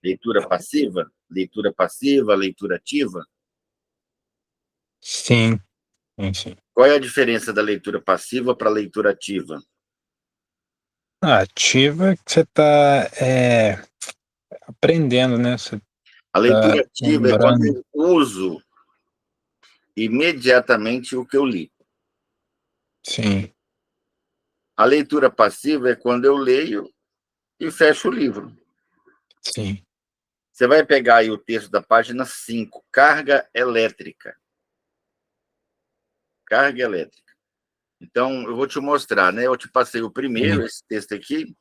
Leitura passiva, leitura ativa. Sim, sim, sim. Qual é a diferença da leitura passiva para a leitura ativa? A ativa é que você está aprendendo, né? Você A está leitura ativa é quando lembrando. eu uso imediatamente o que eu li. Sim, A leitura passiva é quando eu leio e fecho o livro. sim. Você vai pegar aí o texto da página 5, carga elétrica. Carga elétrica. Então, eu vou te mostrar, né? Eu te passei o primeiro, Sim. esse texto aqui,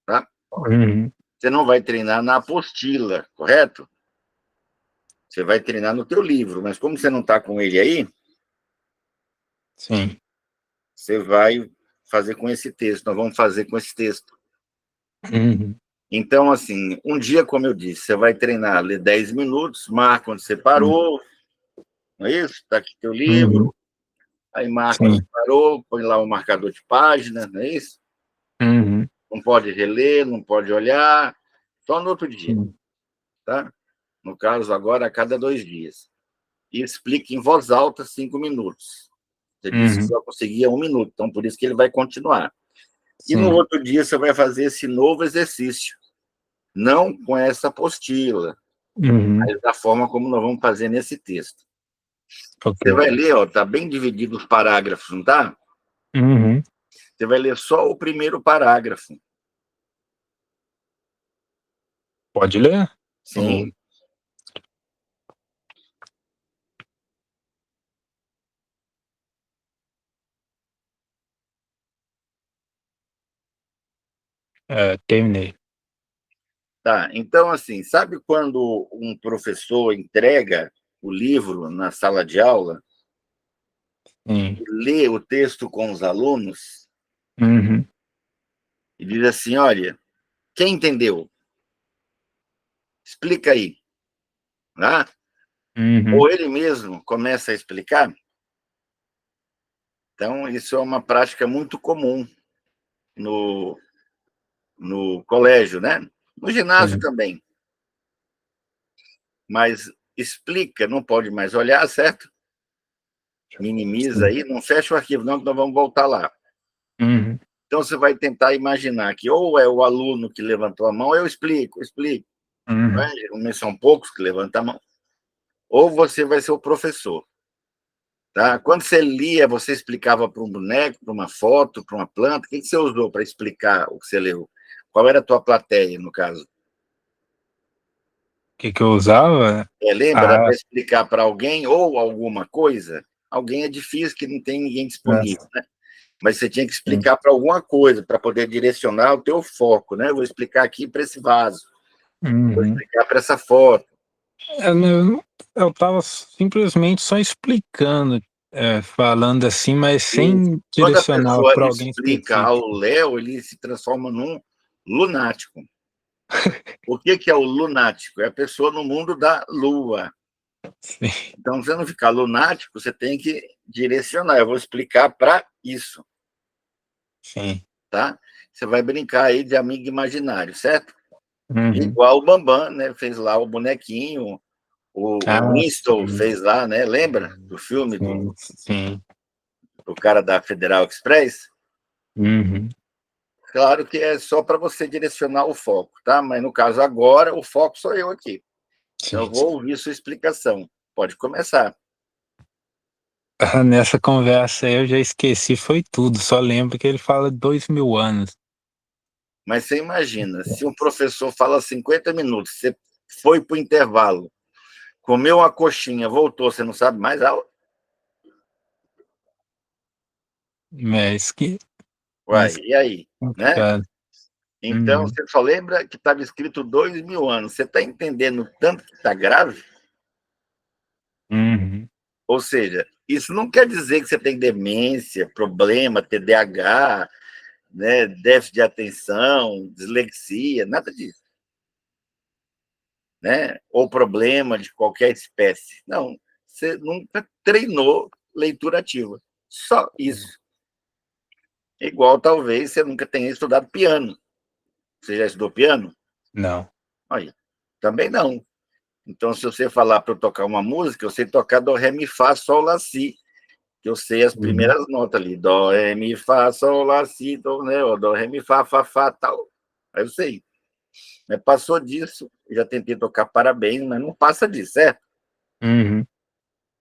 tá? Uhum. Você não vai treinar na apostila, correto? Você vai treinar no teu livro, mas como você não está com ele aí, Sim. você vai fazer com esse texto. Nós vamos fazer com esse texto. Uhum. Então, assim, um dia, como eu disse, você vai treinar, ler 10 minutos, marca onde você Uhum. parou, não é isso? Está aqui teu Uhum. livro, aí marca onde Sim. você parou, põe lá o marcador de página, não é isso? Uhum. Não pode reler, não pode olhar, só no outro dia, Sim. tá? No caso, agora, a cada 2 dias. E explique em voz alta 5 minutos. Você disse que Uhum. só conseguia 1 minuto, então por isso que ele vai continuar. E no Sim. outro dia você vai fazer esse novo exercício, não com essa apostila, Uhum. mas da forma como nós vamos fazer nesse texto. Você Ok. vai ler, ó, tá bem dividido os parágrafos, não tá? Uhum. Você vai ler só o primeiro parágrafo. Pode ler? Sim, Terminei. tá. Então, assim, sabe quando um professor entrega o livro na sala de aula Sim. e lê o texto com os alunos Uhum. e diz assim: olha, quem entendeu? Explica aí. Né? Uhum. Ou ele mesmo começa a explicar. Então, isso é uma prática muito comum no, no colégio, né? No ginásio Sim. também. Mas explica, não pode mais olhar, certo? Minimiza Sim. aí, não fecha o arquivo, não, que nós vamos voltar lá. Uhum. Então, você vai tentar imaginar que ou é o aluno que levantou a mão, eu explico, explico. Uhum. Né? Geralmente são poucos que levantam a mão. Ou você vai ser o professor. Tá? Quando você lia, você explicava para um boneco, para uma foto, para uma planta? O que você usou para explicar o que você leu? Qual era a tua plateia, no caso? Que eu usava? Lembra? Ah, Para explicar para alguém ou alguma coisa? Alguém é difícil, que não tem ninguém disponível, nossa. né? Mas você tinha que Sim. explicar para alguma coisa, para poder direcionar o teu foco, né? Vou explicar aqui para esse vaso, vou Uhum. explicar para essa foto. Eu estava simplesmente só explicando, falando assim, mas E sem quando a direcionar pessoa para alguém explica ao específico. Léo, ele se transforma num lunático. O que é o lunático? É a pessoa no mundo da lua. Sim, Então, você não ficar lunático, você tem que direcionar. Eu vou explicar para isso, sim. tá? Você vai brincar aí de amigo imaginário, certo? Uhum. Igual o Bambam, né? Fez lá o bonequinho, o Ah, Winston sim, fez lá, né? Lembra do filme sim, sim. do cara da Federal Express? Uhum. Claro que é só para você direcionar o foco, tá? Mas no caso agora, o foco sou eu aqui. Então, eu Sim, vou sim. ouvir sua explicação. Pode começar. Nessa conversa aí eu já esqueci, foi tudo. Só lembro que ele fala 2000 anos. Mas você imagina, se um professor fala 50 minutos, você foi para o intervalo, comeu uma coxinha, voltou, você não sabe mais aula? Mas que Uai, mas e aí? Né? complicado. Então, Uhum. você só lembra que estava escrito 2.000 anos. Você está entendendo o tanto que está grave? Uhum. Ou seja, isso não quer dizer que você tem demência, problema, TDAH, né, déficit de atenção, dislexia, nada disso. Né? Ou problema de qualquer espécie. Não, você nunca treinou leitura ativa. Só isso. Igual talvez você nunca tenha estudado piano. Você já estudou piano? Não. Aí. Também não. Então, se você falar para eu tocar uma música, eu sei tocar dó, ré, mi, fá, sol, lá, si, que eu sei as Uhum. primeiras notas ali, dó, ré, mi, fá, sol, lá, si, dó, né, dó, ré, mi, fá, tal. Aí eu sei. Mas passou disso, já tentei tocar parabéns, mas não passa disso, certo? Uhum.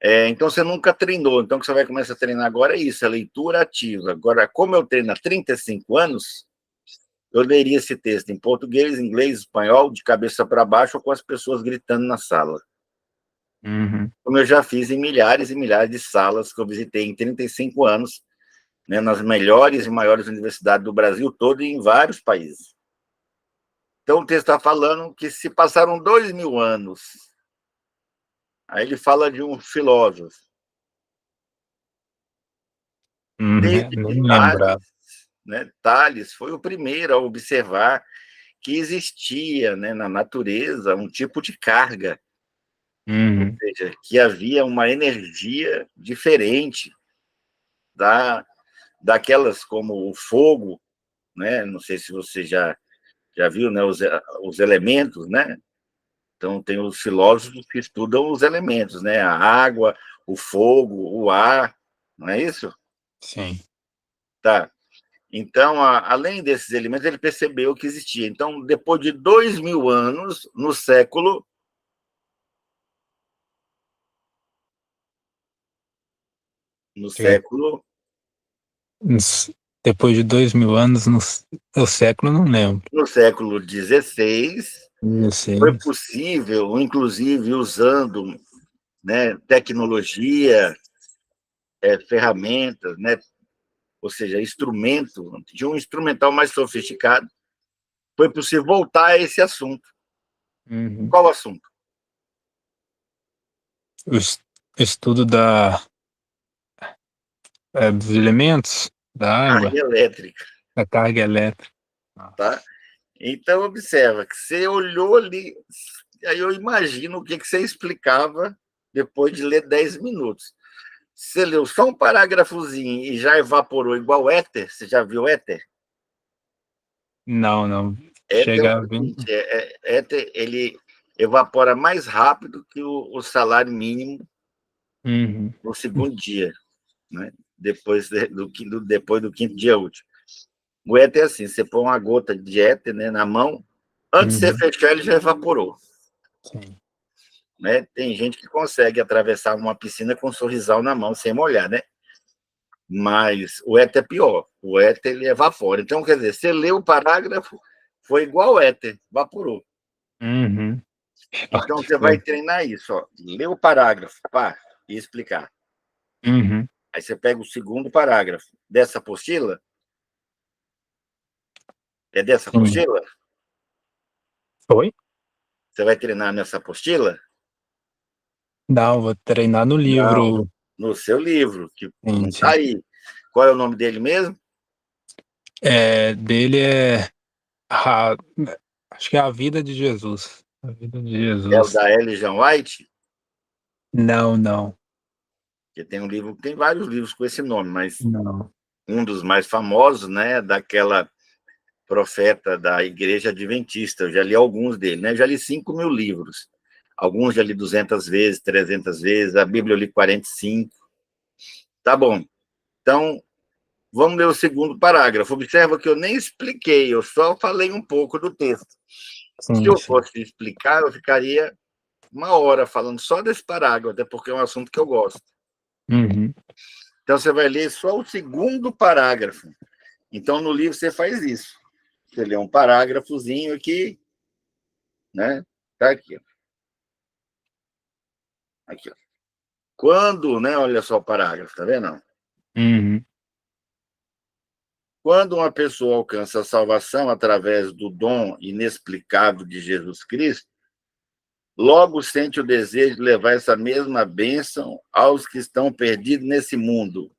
Então você nunca treinou. Então o que você vai começar a treinar agora é isso, a leitura ativa. Agora, como eu treino há 35 anos, eu leria esse texto em português, inglês, espanhol, de cabeça para baixo, ou com as pessoas gritando na sala. Uhum. Como eu já fiz em milhares e milhares de salas que eu visitei em 35 anos, né, nas melhores e maiores universidades do Brasil todo e em vários países. Então o texto está falando que se passaram 2000 anos, aí ele fala de um filósofo, desde que Nem lembrava. Tales foi o primeiro a observar que existia, né, na natureza um tipo de carga, ou Uhum. seja, que havia uma energia diferente daquelas como o fogo, né? Não sei se você já viu, né, os elementos, né? Então tem os filósofos que estudam os elementos, né? A água, o fogo, o ar, não é isso? Sim. Tá. Então, além desses elementos, ele percebeu que existia. Então, depois de 2000 anos, no Que- século, Depois de 2000 anos, no século, não lembro. no século XVI, foi 16. possível, inclusive usando, né, tecnologia, ferramentas, né, ou seja, instrumento, de um instrumental mais sofisticado, foi possível voltar a esse assunto. Uhum. Qual assunto? O estudo dos elementos, da água, Carga elétrica, da carga elétrica. tá? Então, observa que você olhou ali, aí eu imagino o que você explicava depois de ler 10 minutos. Você leu só um parágrafozinho e já evaporou igual éter? Você já viu éter? Não, não. Éter é o Chegar a ver. seguinte, éter, ele evapora mais rápido que o salário mínimo Uhum. no segundo dia, né? Depois do quinto dia útil. O éter é assim, você põe uma gota de éter, né, na mão, antes de você Uhum. fechar, ele já evaporou. Sim. Né? Tem gente que consegue atravessar uma piscina com um sorrisal na mão sem molhar, né? Mas o éter é pior. O éter ele evapora. Então, quer dizer, você lê o parágrafo, foi igual o éter, evaporou. Uhum. Então, você vai treinar isso, ó. Lê o parágrafo, pá, e explicar. Uhum. Aí você pega o segundo parágrafo dessa apostila. É dessa Sim. apostila? Oi? Você vai treinar nessa apostila? Não, vou treinar no Não, livro. no seu livro, que não Sim, está sim. aí. Qual é o nome dele mesmo? Dele a- acho que é a vida de Jesus. A vida de É o Jesus. da Ellen White, Não, não, que tem um livro, tem vários livros com esse nome, mas não. um dos mais famosos, né, daquela profeta da Igreja Adventista. Eu já li alguns dele, né? Eu já li 5.000 livros. Alguns já li 200 vezes, 300 vezes. A Bíblia eu li 45. Tá bom. Então, vamos ler o segundo parágrafo. Observa que eu nem expliquei, eu só falei um pouco do texto. Se Sim, eu sim. fosse explicar, eu ficaria uma hora falando só desse parágrafo, até porque é um assunto que eu gosto. Uhum. Então, você vai ler só o segundo parágrafo. Então, no livro, você faz isso. Você lê um parágrafozinho aqui, né? Tá aqui, ó. Aqui, ó. Quando, né? Olha só o parágrafo, tá vendo? Uhum. Quando uma pessoa alcança a salvação através do dom inexplicável de Jesus Cristo, logo sente o desejo de levar essa mesma bênção aos que estão perdidos nesse mundo.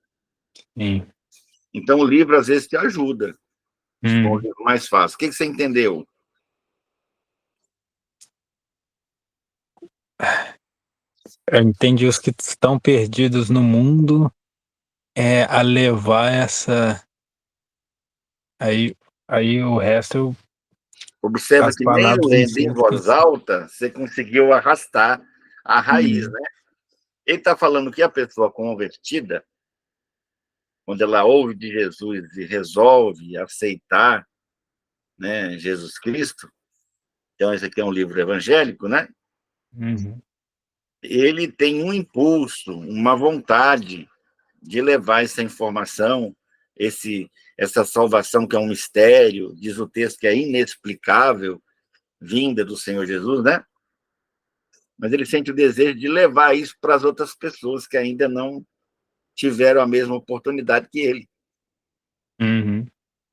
Sim. Então, o livro às vezes te ajuda. Se for um Uhum. livro mais fácil. O que você entendeu? Eu entendi os que estão perdidos no mundo a levar essa. Aí, aí o resto Observa as que nem palavras em lendo si em eu fiquei voz assim. alta, você conseguiu arrastar a raiz, Hum, né? Ele está falando que a pessoa convertida, quando ela ouve de Jesus e resolve aceitar, né, Jesus Cristo, então esse aqui é um livro evangélico, né? uhum, Ele tem um impulso, uma vontade de levar essa informação, essa salvação que é um mistério, diz o texto que é inexplicável, vinda do Senhor Jesus, né? Mas ele sente o desejo de levar isso para as outras pessoas que ainda não tiveram a mesma oportunidade que ele. uhum,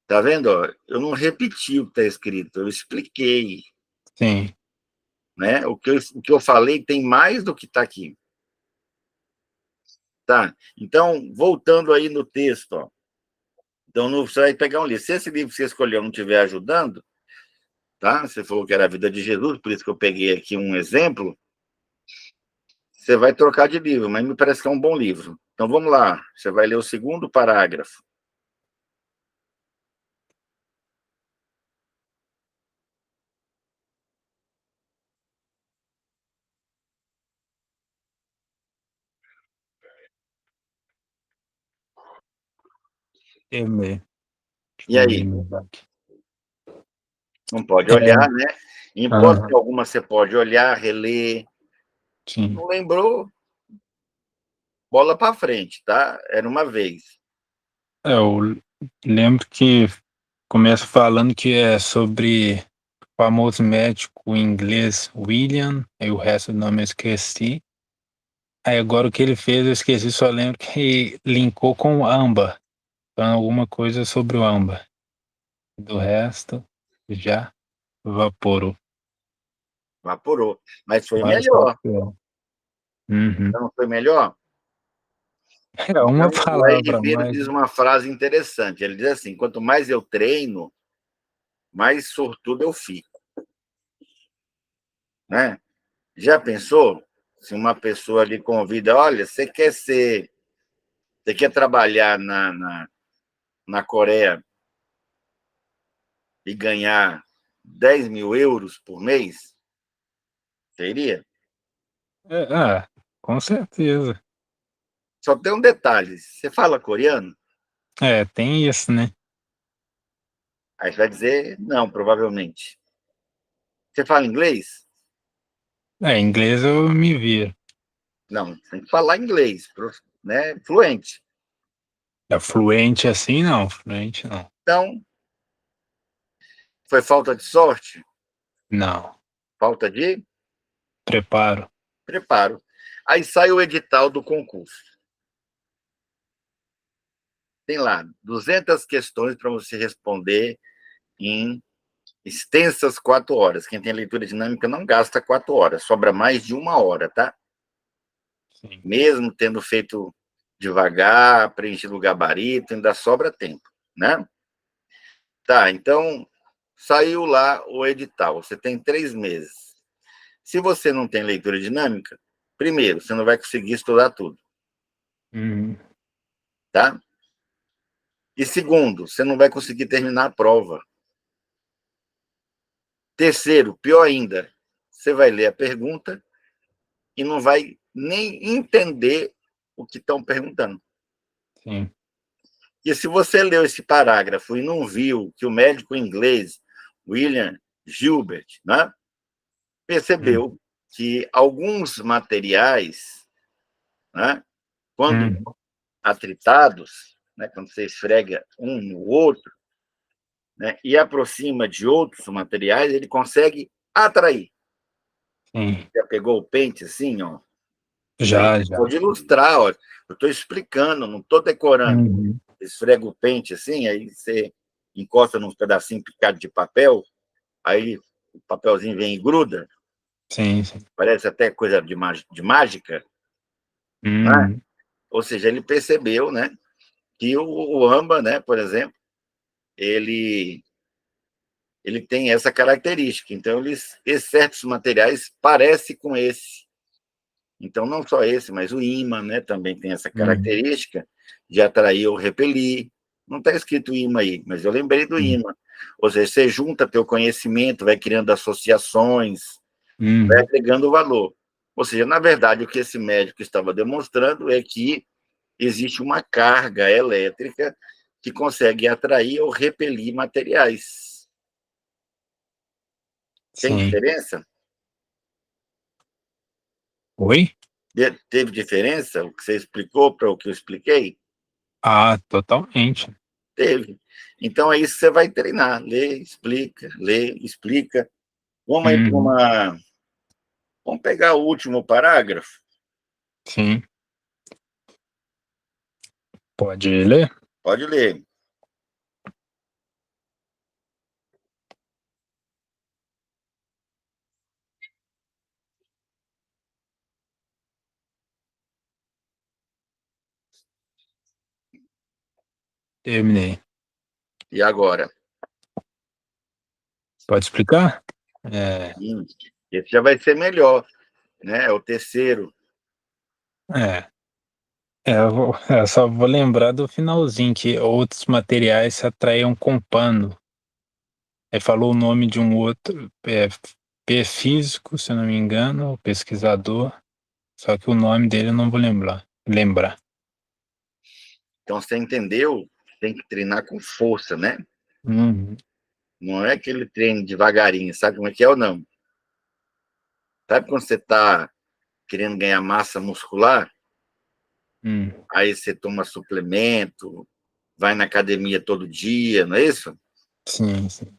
Tá vendo? Ó? Eu não repeti o que está escrito, eu expliquei. sim. Né? O que eu falei tem mais do que está aqui. Tá? Então, voltando aí no texto, ó. Então, você vai pegar um livro. Se esse livro que você escolheu não estiver ajudando, tá? Você falou que era a vida de Jesus, por isso que eu peguei aqui um exemplo. Você vai trocar de livro, mas me parece que é um bom livro. Então, vamos lá. Você vai ler o segundo parágrafo. Temer. Deixa E eu ver aí? meu aqui. Não pode olhar, É, né? Em hipótese aham, alguma, você pode olhar, reler. sim. Não lembrou? Bola para frente, tá? Era uma vez. Eu lembro que começa falando que é sobre o famoso médico inglês William, aí o resto do nome eu esqueci. Aí agora o que ele fez eu esqueci, só lembro que linkou com o âmbar, falando alguma coisa sobre o âmbar. Do resto, já evaporou. Evaporou. Mas foi Mas melhor. uhum. Não foi melhor? É uma Então, o R. palavra a Pedro mais. diz uma frase interessante. Ele diz assim: quanto mais eu treino, mais sortudo eu fico. Né? Já pensou? Se uma pessoa lhe convida, olha, você quer trabalhar na Coreia e ganhar 10 mil euros por mês? Seria? É, ah, com certeza. Só tem um detalhe: você fala coreano? É, tem isso, né? Aí você vai dizer, não, provavelmente. Você fala inglês? É, inglês eu me viro. Não, tem que falar inglês, né? Fluente. É fluente assim, não. Fluente não. Então, foi falta de sorte? Não. Falta de Preparo. preparo. Aí sai o edital do concurso. Tem lá 200 questões para você responder em extensas 4 horas. Quem tem leitura dinâmica não gasta 4 horas, sobra mais de 1 hora, tá? Sim. Mesmo tendo feito devagar, preenchido o gabarito, ainda sobra tempo, né? Tá, então saiu lá o edital. Você tem 3 meses. Se você não tem leitura dinâmica, primeiro, você não vai conseguir estudar tudo, Uhum. tá? E segundo, você não vai conseguir terminar a prova. Terceiro, pior ainda, você vai ler a pergunta e não vai nem entender o que estão perguntando. Sim. E se você leu esse parágrafo e não viu que o médico inglês William Gilbert, né, Uhum. percebeu que alguns materiais, né, quando Uhum. atritados, né, quando você esfrega um no outro, né, e aproxima de outros materiais, ele consegue atrair. Sim. Já pegou o pente assim, ó? Aí Já, você já. pode ilustrar, ó. Eu estou explicando, não estou decorando. Uhum. Esfrega o pente assim, aí você encosta num pedacinho picado de papel, aí o papelzinho vem e gruda, Sim, sim. parece até coisa de mágica, né? Uhum. Ou seja, ele percebeu, né, que o AMBA, né, por exemplo, ele ele tem essa característica. Então, esses certos materiais parecem com esse. Então, não só esse, mas o ímã, né, também tem essa Uhum. característica de atrair ou repelir. Não está escrito ímã aí, mas eu lembrei do Sim. ímã. Ou seja, você junta teu conhecimento, vai criando associações, vai Uhum. agregando valor. Ou seja, na verdade, o que esse médico estava demonstrando é que existe uma carga elétrica que consegue atrair ou repelir materiais. Tem Sim. diferença? Oi? Teve diferença o que você explicou para o que eu expliquei? Ah, totalmente. Teve. Então é isso que você vai treinar. Lê, explica. Vamos aí para Uhum. uma. Vamos pegar o último parágrafo? Sim. Pode ler? Pode ler. Terminei. E agora? Pode explicar? É, Esse já vai ser melhor, né? É o terceiro. é, eu só vou lembrar do finalzinho, que outros materiais se atraíam com pano. Aí falou o nome de um outro, físico, se eu não me engano, o pesquisador, só que o nome dele eu não vou lembrar. Então, você entendeu? Tem que treinar com força, né? Uhum. Não é aquele treino devagarinho, sabe como é que é ou não? Sabe quando você está querendo ganhar massa muscular? Hum. Aí você toma suplemento, vai na academia todo dia, não é isso? Sim, sim.